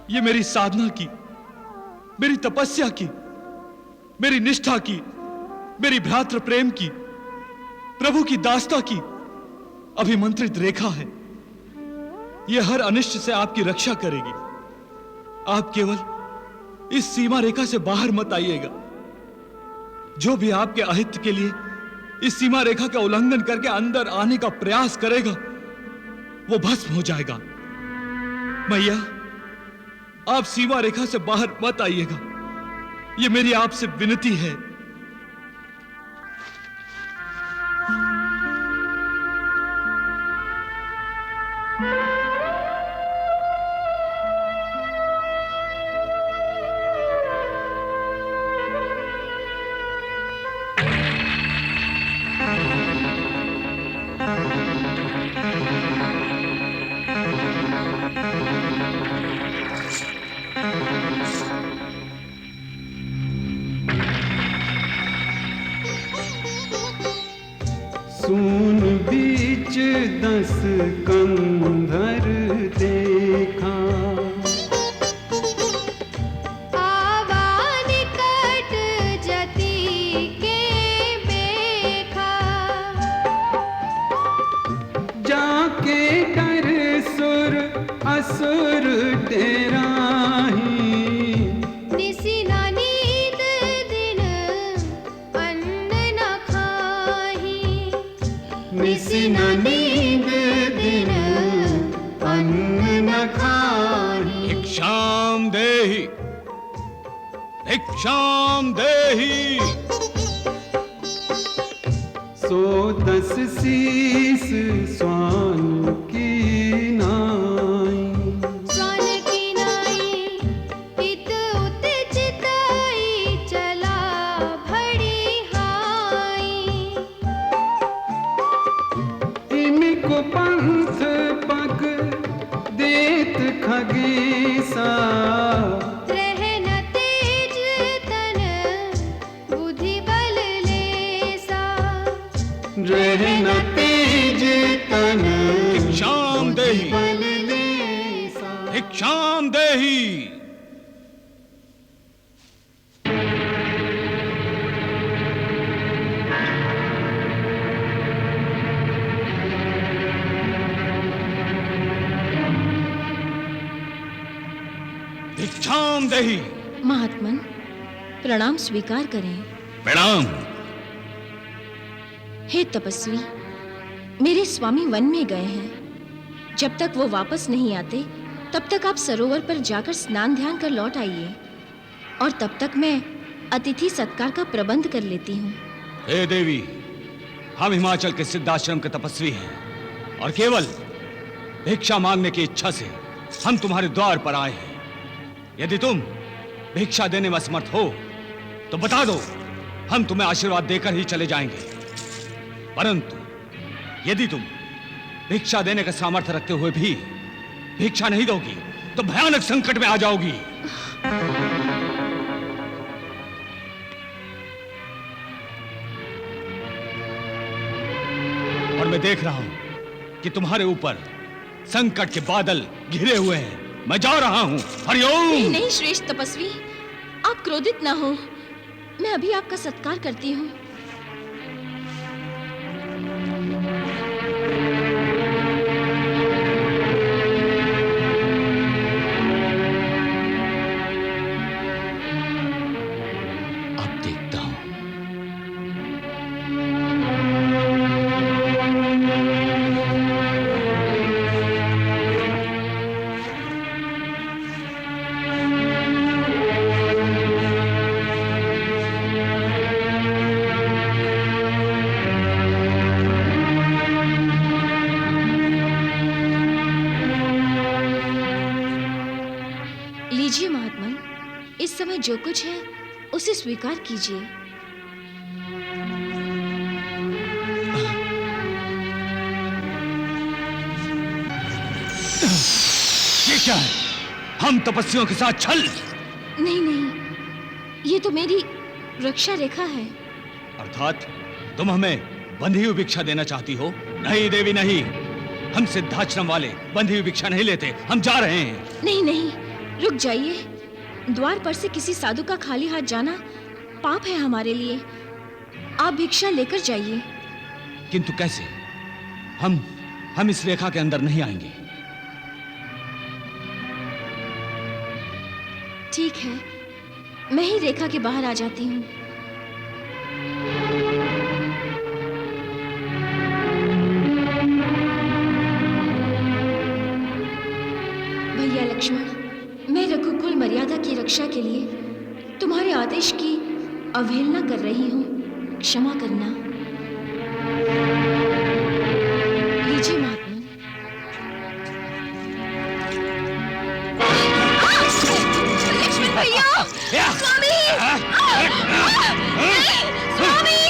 ये मेरी साधना की, मेरी तपस्या की, मेरी निष्ठा की, मेरी भ्रातृ प्रेम की, प्रभु की दास्ता की अभिमंत्रित रेखा है। यह हर अनिष्ट से आपकी रक्षा करेगी। आप केवल इस सीमा रेखा से बाहर मत आइएगा। जो भी आपके अहित के लिए इस सीमा रेखा का उल्लंघन करके अंदर आने का प्रयास करेगा वो भस्म हो जाएगा। मैया, आप सीमा रेखा से बाहर मत आइएगा, ये मेरी आपसे विनती है। सून बीच 10 कंधर देखा, आवा निकट जति के बेखा, जाके कर सुर असुर डेराही, निसी न नींद दिन अन्न न खाही, निसी न नींद दिन अन्न न खाही। भिक्षाम देहि, भिक्षाम देहि। सो 10 शीस स्वान की नाई, स्वान की नाई, हित उत चिताई, चला भड़ी हाई, इनको पंथ पग देत खगेसा, रहन तेज तन बुद्धि बल लेसा, रहन तेज तन भिक्षाम देहि, बल लेसा। भिक्षाम देहि। भिक्षाम देहि। महात्मन, प्रणाम स्वीकार करें। प्रणाम। हे तपस्वी, मेरे स्वामी वन में गए हैं। जब तक वो वापस नहीं आते तब तक आप सरोवर पर जाकर स्नान ध्यान कर लौट आइए, और तब तक मैं अतिथि सत्कार का प्रबंध कर लेती हूँ। हे देवी, हम हिमाचल के सिद्धाश्रम के तपस्वी हैं और केवल भिक्षा मांगने की इच्छा से हम तुम्हारे द्वार पर आए हैं। यदि तुम भिक्षा देने में असमर्थ हो तो बता दो, हम तुम्हें आशीर्वाद देकर ही चले जाएंगे। परंतु यदि तुम भिक्षा देने का सामर्थ्य रखते हुए भी भिक्षा नहीं दोगी तो भयानक संकट में आ जाओगी। और मैं देख रहा हूं कि तुम्हारे ऊपर संकट के बादल घिरे हुए हैं। मैं जा रहा हूं। हरिओम। नहीं नहीं श्रेष्ठ तपस्वी, आप क्रोधित ना हो। मैं अभी आपका सत्कार करती हूँ। अब देखता हूं। लीजिए महात्मन, इस समय जो कुछ है उसे स्वीकार कीजिए। ये क्या है? हम तपस्वियों के साथ छल? नहीं नहीं, ये तो मेरी रक्षा रेखा है। अर्थात तुम हमें बंधी हुई भिक्षा देना चाहती हो? नहीं देवी नहीं, हम सिद्धाश्रम वाले बंधी हुई भिक्षा नहीं लेते। हम जा रहे हैं। नहीं नहीं, रुक जाइए। द्वार पर से किसी साधु का खाली हाथ जाना पाप है हमारे लिए। आप भिक्षा लेकर जाइए। किंतु कैसे? हम इस रेखा के अंदर नहीं आएंगे। ठीक है, मैं ही रेखा के बाहर आ जाती हूँ। भैया लक्ष्मण, मैं रघुकुल मर्यादा की रक्षा के लिए तुम्हारे आदेश की अवहेलना कर रही हूँ, क्षमा करना। लीजिए महात्मन। लक्ष्मण भैया! स्वामी! स्वामी!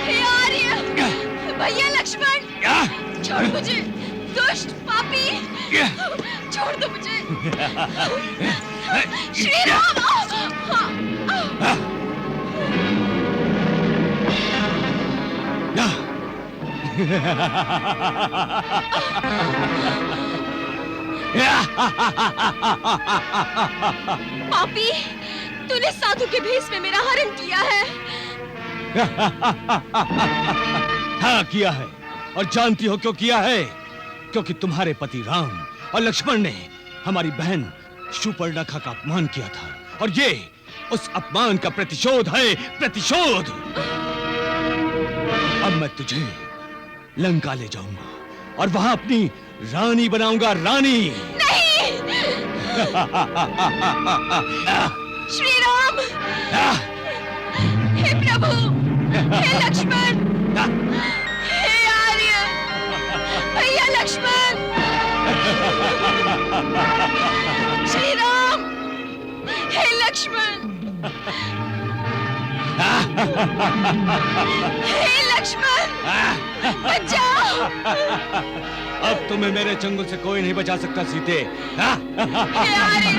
हे आर्य! भैया लक्ष्मण! छोड़ मुझे, दुष्ट पापी! छोड़ दो मुझे! श्री राम! पापी, तूने साधु के भेष में मेरा हरण किया है। हाँ, किया है। और जानती हो क्यों किया है? क्योंकि तुम्हारे पति राम और लक्ष्मण ने हमारी बहन शूर्पणखा का अपमान किया था, और ये उस अपमान का प्रतिशोध है, प्रतिशोध। अब मैं तुझे लंका ले जाऊंगा और वहां अपनी रानी बनाऊंगा, रानी। नहीं! श्री राम! हे प्रभु! हे लक्ष्मण! हे आर्य! भैया लक्ष्मण! श्री राम! हे लक्ष्मण! हे लक्ष्मण! बचाओ! अब तुम्हें मेरे चंगुल से कोई नहीं बचा सकता, सीते। हे आर्य!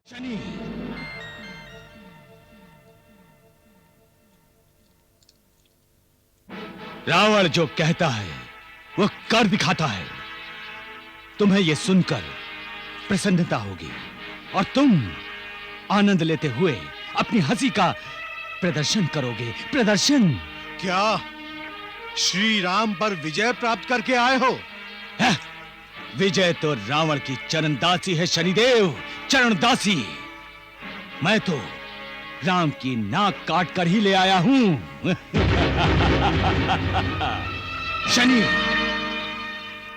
शनि, रावण जो कहता है वो कर दिखाता है। तुम्हें यह सुनकर प्रसन्नता होगी और तुम आनंद लेते हुए अपनी हंसी का प्रदर्शन करोगे। प्रदर्शन? क्या श्री राम पर विजय प्राप्त करके आए हो? है? विजय तो रावण की चरणदासी है शनिदेव, चरणदासी। मैं तो राम की नाक काट कर ही ले आया हूं। शनि,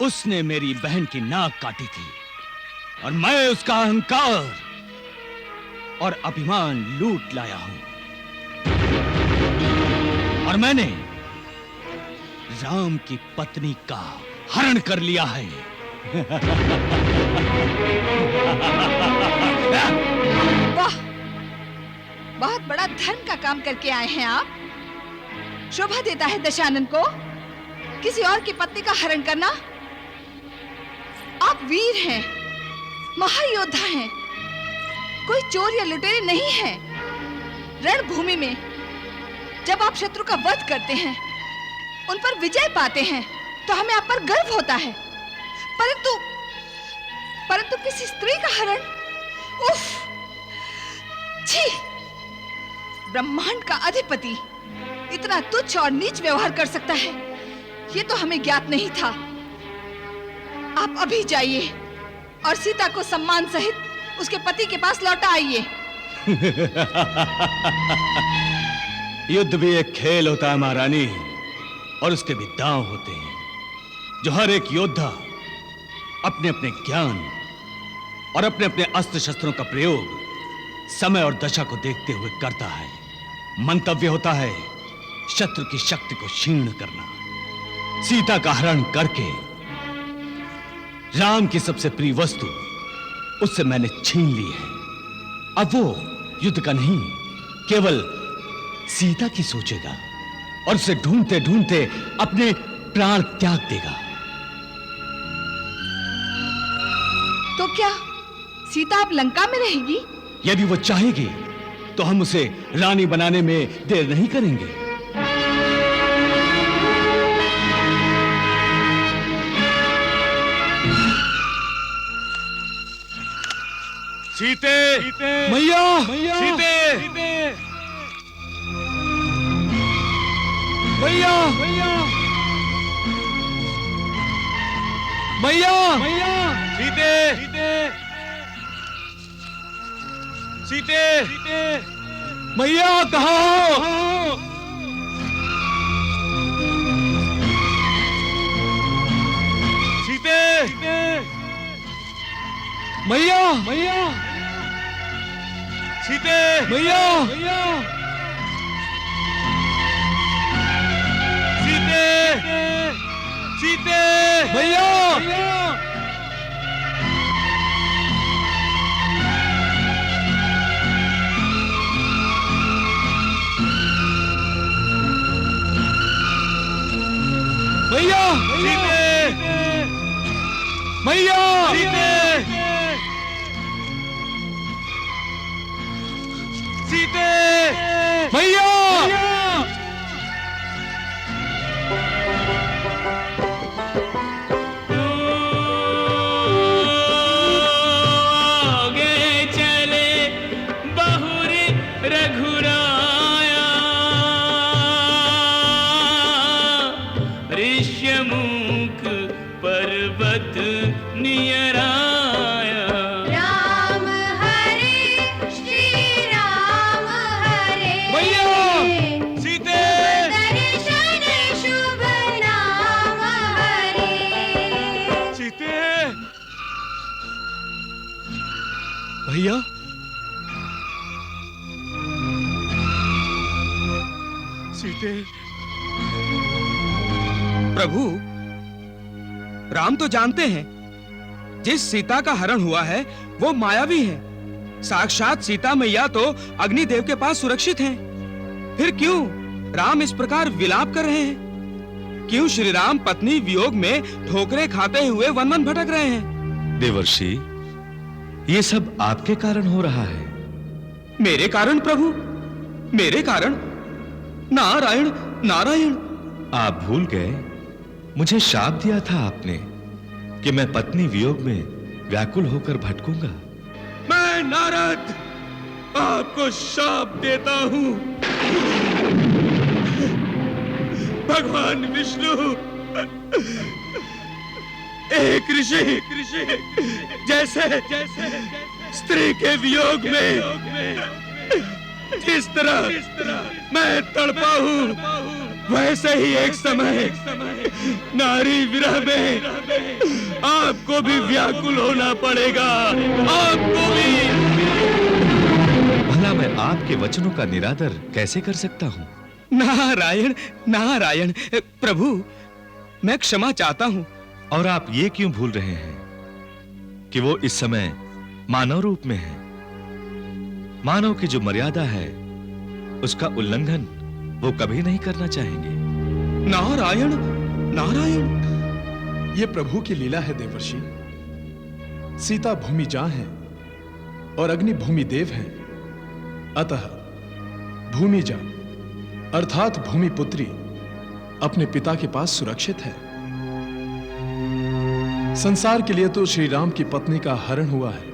उसने मेरी बहन की नाक काटी थी और मैं उसका अहंकार और अभिमान लूट लाया हूं, और मैंने राम की पत्नी का हरण कर लिया है। वाह, बहुत बड़ा धर्म का काम करके आए हैं आप। शोभा देता है दशानन को किसी और की पत्नी का हरण करना। आप वीर हैं, महायोद्धा हैं, कोई चोर या लुटेरे नहीं हैं। रणभूमि में जब आप शत्रु का वध करते हैं, उन पर विजय पाते हैं, तो हमें आप पर गर्व होता है। परंतु किसी स्त्री का हरण, उफ! छी! ब्रह्मांड का अधिपति इतना तुच्छ और नीच व्यवहार कर सकता है, ये तो हमें ज्ञात नहीं था। आप अभी जाइए और सीता को सम्मान सहित उसके पति के पास लौटा आइए। युद्ध भी एक खेल होता है महारानी, और उसके भी दांव होते हैं जो हर एक योद्धा अपने अपने ज्ञान और अपने अपने अस्त्र शस्त्रों का प्रयोग समय और दशा को देखते हुए करता है। मंतव्य होता है शत्रु की शक्ति को क्षीण करना। सीता का हरण करके राम की सबसे प्रिय वस्तु उससे मैंने छीन ली है। अब वो युद्ध का नहीं, केवल सीता की सोचेगा और उसे ढूंढते ढूंढते अपने प्राण त्याग देगा। तो क्या सीता अब लंका में रहेगी? यदि वो चाहेगी तो हम उसे रानी बनाने में देर नहीं करेंगे। सीते, मैया, सीते, मैया, मैया, सीते, सीते, मैया कहाँ हो? सीते, मैया, सीते, मैया, सीते, सीते, मैया, मैया, सीते, मैया, सीते, सीते, मैया, आगे चले बहुर रघुराया, ऋष्यमुख पर्वत नियराया। राम हरे श्री राम हरे, मैया, सीते, दर्शन शुभ नाम हरे। सीते, भैया, सीते, प्रभु, राम तो जानते हैं जिस सीता का हरण हुआ है वो मायावी है। साक्षात सीता मैया तो अग्निदेव के पास सुरक्षित हैं। फिर क्यों राम इस प्रकार विलाप कर रहे हैं? क्यों श्री राम पत्नी वियोग में ठोकरें खाते हुए वन वन भटक रहे हैं? देवर्षि, ये सब आपके कारण हो रहा है। मेरे कारण प्रभु? मेरे कारण? नारायण नारायण। आप भूल गए, मुझे शाप दिया था आपने कि मैं पत्नी वियोग में व्याकुल होकर भटकूंगा। मैं नारद आपको शाप देता हूं। भगवान विष्णु एक ऋषि जैसे स्त्री के वियोग में जिस तरह मैं तड़पा हूं, वैसे ही एक समय नारी विरह में आपको भी व्याकुल होना पड़ेगा। आपको भी। भला मैं आपके वचनों का निरादर कैसे कर सकता हूं? नारायण नारायण। प्रभु, मैं क्षमा चाहता हूं। और आप ये क्यों भूल रहे हैं कि वो इस समय मानव रूप में है? मानव की जो मर्यादा है उसका उल्लंघन वो कभी नहीं करना चाहेंगे। नारायण नारायण। ये प्रभु की लीला है देवर्षि। सीता भूमि जां है और अग्नि भूमि देव है। अतः भूमि जां अर्थात भूमि पुत्री अपने पिता के पास सुरक्षित है। संसार के लिए तो श्री राम की पत्नी का हरण हुआ है,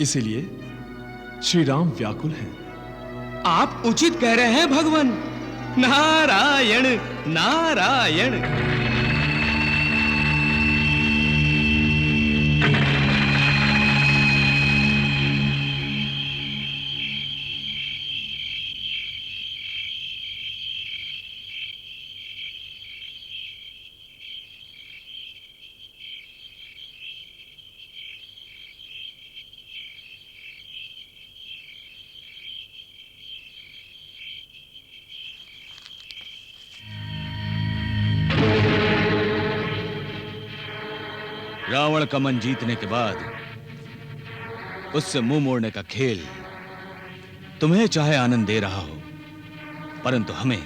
इसीलिए श्री राम व्याकुल हैं। आप उचित कह रहे हैं भगवान। नारायण नारायण। रावण का मन जीतने के बाद उससे मुंह मोड़ने का खेल तुम्हें चाहे आनंद दे रहा हो, परंतु हमें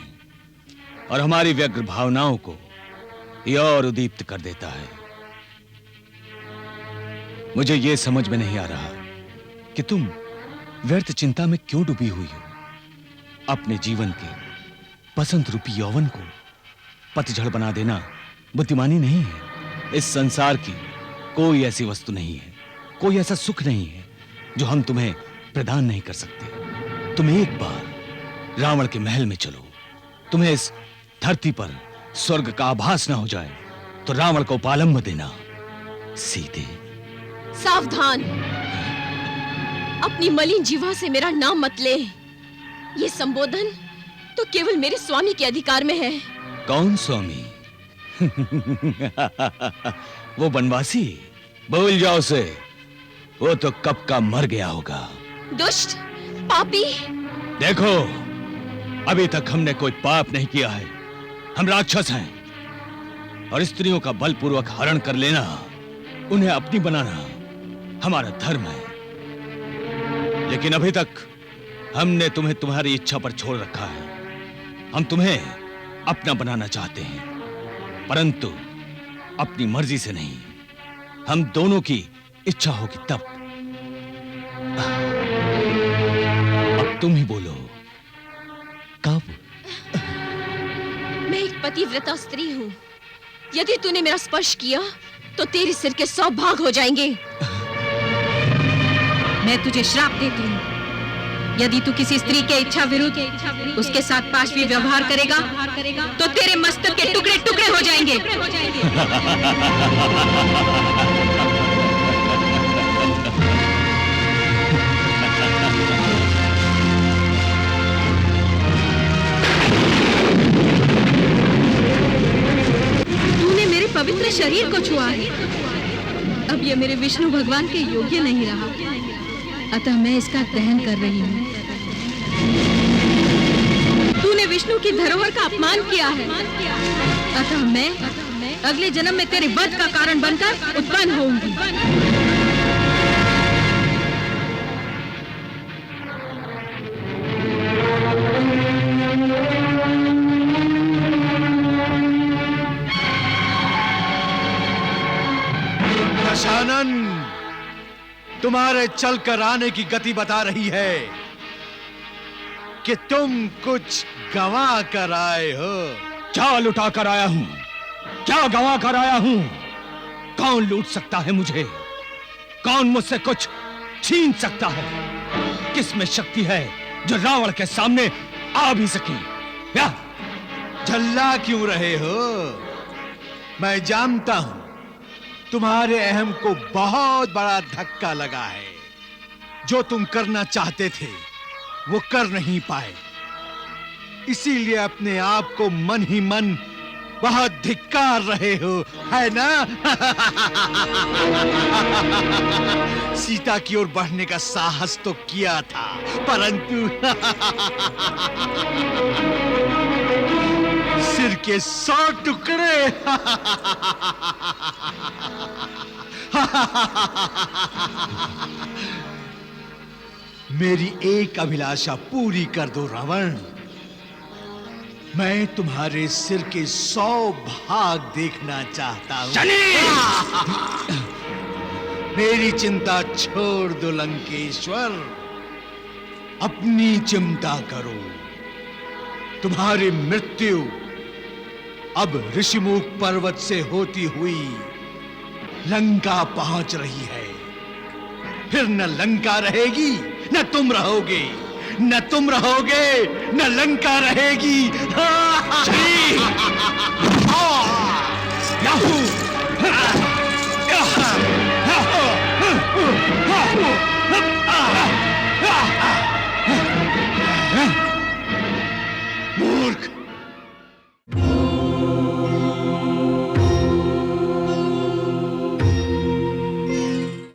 और हमारी व्यग्र भावनाओं को यह और उद्दीप्त कर देता है। मुझे यह समझ में नहीं आ रहा कि तुम व्यर्थ चिंता में क्यों डूबी हुई हो। अपने जीवन के बसंत रूपी यौवन को पतझड़ बना देना बुद्धिमानी नहीं है। इस संसार की कोई ऐसी वस्तु नहीं है, कोई ऐसा सुख नहीं है जो हम तुम्हें प्रदान नहीं कर सकते। तुम एक बार रावण के महल में चलो, तुम्हें इस धरती पर स्वर्ग का आभास ना हो जाए तो रावण को उपालंब देना। सीते, सावधान, अपनी मलिन जीवा से मेरा नाम मत ले। ये संबोधन तो केवल मेरे स्वामी के अधिकार में है। कौन स्वामी? वो बनवासी? भूल जाओ उसे, वो तो कब का मर गया होगा। दुष्ट, पापी। देखो, अभी तक हमने कोई पाप नहीं किया है। हम राक्षस हैं और स्त्रियों का बलपूर्वक हरण कर लेना, उन्हें अपनी बनाना हमारा धर्म है। लेकिन अभी तक हमने तुम्हें तुम्हारी इच्छा पर छोड़ रखा है। हम तुम्हें अपना बनाना चाहते हैं, परंतु अपनी मर्जी से नहीं। हम दोनों की इच्छा होगी तब। अब तुम ही बोलो, कब? मैं एक पतिव्रता स्त्री हूँ। यदि तूने मेरा स्पर्श किया तो तेरे सिर के 100 भाग हो जाएंगे। मैं तुझे श्राप देती हूँ, यदि तू किसी स्त्री के इच्छा विरुद्ध उसके साथ पाशवी व्यवहार करेगा तो तेरे मस्तक के टुकड़े टुकड़े हो जाएंगे। तूने मेरे पवित्र शरीर को छुआ है, अब ये मेरे विष्णु भगवान के योग्य नहीं रहा, अतः मैं इसका दहन कर रही हूँ। तूने विष्णु की धरोहर का अपमान किया है, अतः मैं अगले जन्म में तेरे वध का कारण बनकर उत्पन्न होऊंगी। दशानन, तुम्हारे चलकर आने की गति बता रही है कि तुम कुछ गंवा कर आए हो। क्या लुटा कर आया हूं? क्या गंवा कर आया हूं? कौन लूट सकता है मुझे? कौन मुझसे कुछ छीन सकता है? किसमें शक्ति है जो रावण के सामने आ भी सके? या झल्ला क्यों रहे हो? मैं जानता हूं तुम्हारे अहम को बहुत बड़ा धक्का लगा है। जो तुम करना चाहते थे वो कर नहीं पाए, इसीलिए अपने आप को मन ही मन बहुत धिक्कार रहे हो, है ना? सीता की ओर बढ़ने का साहस तो किया था, परंतु सिर के 100 टुकड़े। मेरी एक अभिलाषा पूरी कर दो रावण। मैं तुम्हारे सिर के 100 भाग देखना चाहता हूं। मेरी चिंता छोड़ दो लंकेश्वर, अपनी चिंता करो। तुम्हारी मृत्यु अब ऋषिमुख पर्वत से होती हुई लंका पहुंच रही है। फिर न लंका रहेगी न तुम रहोगे, न तुम रहोगे न लंका रहेगी।